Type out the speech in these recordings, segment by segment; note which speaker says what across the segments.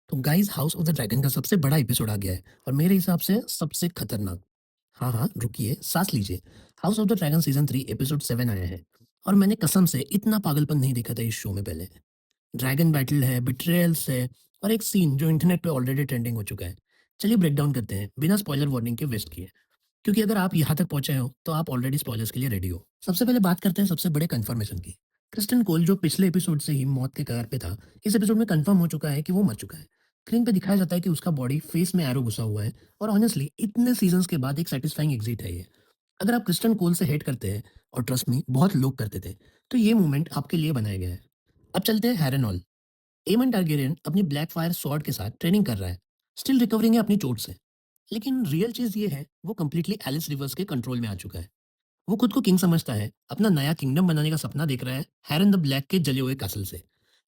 Speaker 1: तो guys house of the dragon का सबसे बड़ा एपिसोड आ गया है और मेरे हिसाब से सबसे खतरनाक। हाँ हाँ, रुकिए, सांस लीजिए। House of the dragon season 3 episode 7 आया है और मैंने कसम से इतना पागलपन नहीं देखा था इस शो में पहले। ड्रैगन बैटल है, बिट्रेयल्स है और एक सीन जो इंटरनेट पे ऑलरेडी ट्रेंडिंग हो चुका है। चलिए ब्रेक डाउन करते हैं बिना स्पॉइलर वार्निंग के वेस्ट किए, क्योंकि अगर आप यहाँ तक पहुंचे हो तो आप ऑलरेडी स्पॉयलर्स के लिए रेडी हो। सबसे पहले बात करते हैं सबसे बड़े कंफर्मेशन की। क्रिस्टन कोल जो पिछले एपिसोड से ही मौत के कगार पे था, इस एपिसोड में कंफर्म हो चुका है कि वो मर चुका है। स्क्रीन पे दिखाया जाता है कि उसका बॉडी फेस में एरो घुसा हुआ है और ऑनेस्टली इतने सीजन्स के बाद एक सेटिस्फाइंग एग्जिट है ये। अगर आप क्रिस्टन कोल से हेट करते हैं, और ट्रस्ट मी बहुत लोग करते थे, तो ये मूवमेंट आपके लिए बनाया गया है। अब चलते हैं हैरनॉल। एमन टारगेरियन अपनी ब्लैक फायर स्वॉर्ड के साथ ट्रेनिंग कर रहा है, स्टिल रिकवरिंग है अपनी चोट से। लेकिन रियल चीज ये है, वो कंप्लीटली एलिस रिवर्स के कंट्रोल में आ चुका है। वो खुद को किंग समझता है, अपना नया किंगडम बनाने का सपना देख रहा है हैरन द ब्लैक के जले हुए कैसल से।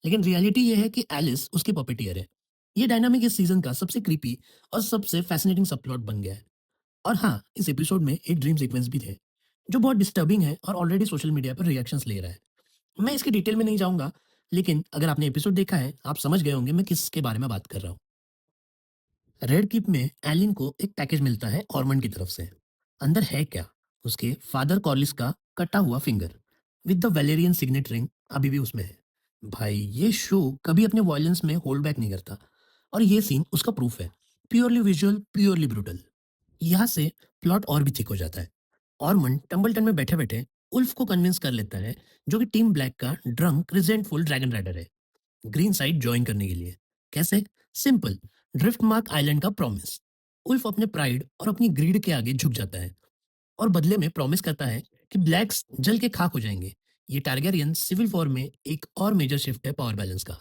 Speaker 1: लेकिन रियलिटी ये है कि एलिस उसकी पपेटियर है। ये डायनामिक इस सीजन का सबसे क्रीपी और सबसे फैसिनेटिंग सबप्लॉट बन गया है। और हाँ, इस एपिसोड में एक ड्रीम सीक्वेंस भी थे, जो बहुत डिस्टर्बिंग है और ऑलरेडी सोशल मीडिया पर रिएक्शंस ले रहा है। मैं इसकी डिटेल में नहीं जाऊंगा, लेकिन अगर आपने एपिसोड देखा है, आप समझ गए होंगे मैं किसके बारे में बात कर रहा हूँ। रेड कीप में एलिन को एक पैकेज मिलता है ऑर्मंड की तरफ से। अंदर है क्या? उसके फादर कॉर्लिस का कटा हुआ finger with the Velaryon signet ring अभी भी उसमें है। भाई ये शो कभी अपने वॉयलेंस में होल्ड बैक नहीं करता, और ये सीन उसका प्रूफ है। Purely visual, purely brutal. यहाँ से प्लॉट और भी थिक हो जाता है। ऑर्मंड टम्बलटन में बैठे बैठे उल्फ को कन्विंस कर लेता है, जो कि टीम ब्लैक का ड्रंक रिजेंटफुल ड्रैगन राइडर है, ग्रीन साइड ज्वाइन करने के लिए। कैसे? सिंपल। ड्रिफ्ट मार्क आइलैंड का प्रॉमिस। उल्फ अपने प्राइड और अपनी ग्रीड के आगे झुक जाता है और बदले में प्रॉमिस करता है कि ब्लैक्स जल के खाक हो जाएंगे। ये टारगेरियन सिविल वॉर में एक और मेजर शिफ्ट है पावर बैलेंस का।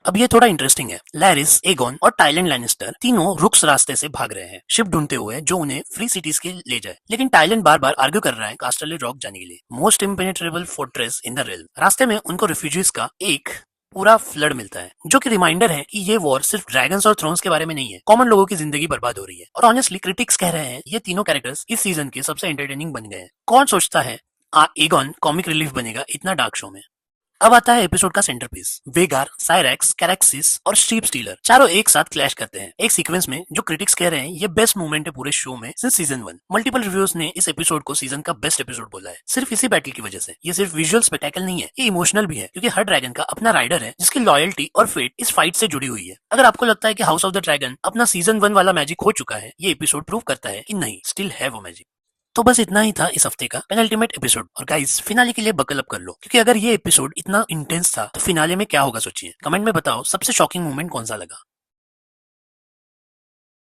Speaker 1: अब ये थोड़ा इंटरेस्टिंग है। लैरिस, एगोन और टाइलन लैनिस्टर तीनों रुक्स रास्ते से भाग रहे हैं, शिप ढूंढते हुए जो उन्हें फ्री सिटीज के ले जाए। लेकिन टाइलन बार बार आर्ग्यू कर रहा है कास्टरले रॉक जाने के लिए, most impenetrable fortress in the realm. रास्ते में उनको रिफ्यूजीज का एक पूरा फ्लड मिलता है, जो कि रिमाइंडर है कि ये वॉर सिर्फ ड्रैगन्स और थ्रोन्स के बारे में नहीं है, कॉमन लोगों की जिंदगी बर्बाद हो रही है। और ऑनेस्टली क्रिटिक्स कह रहे हैं ये तीनों कैरेक्टर्स इस सीजन के सबसे एंटरटेनिंग बन गए हैं। कौन सोचता है एगोन कॉमिक रिलीफ बनेगा इतना डार्क शो में। अब आता है एपिसोड का सेंटरपीस। वेगार, साइरेक्स, कैरेक्सिस और स्ट्रीप स्टीलर चारों एक साथ क्लैश करते हैं एक सीक्वेंस में, जो क्रिटिक्स कह रहे हैं ये बेस्ट मूवमेंट है पूरे शो में सिंस सीजन 1। मल्टीपल रिव्यूज ने इस एपिसोड को सीजन का बेस्ट एपिसोड बोला है, सिर्फ इसी बैटल की वजह से। ये सिर्फ विजुअल स्पेक्टेकल नहीं है, ये इमोशनल भी है, क्योंकि हर ड्रैगन का अपना राइडर है जिसकी लॉयल्टी और फेट इस फाइट से जुड़ी हुई है। अगर आपको लगता है कि हाउस ऑफ द ड्रैगन अपना सीजन 1 वाला मैजिक हो चुका है, ये एपिसोड प्रूव करता है कि नहीं, स्टिल है वो मैजिक। तो बस इतना ही था इस हफ्ते का पेनल्टीमेट एपिसोड। और गाइस, फिनाले के लिए बकल अप कर लो, क्योंकि अगर ये एपिसोड इतना इंटेंस था तो फिनाले में क्या होगा सोचिए। कमेंट में बताओ सबसे शॉकिंग मोमेंट कौन सा लगा।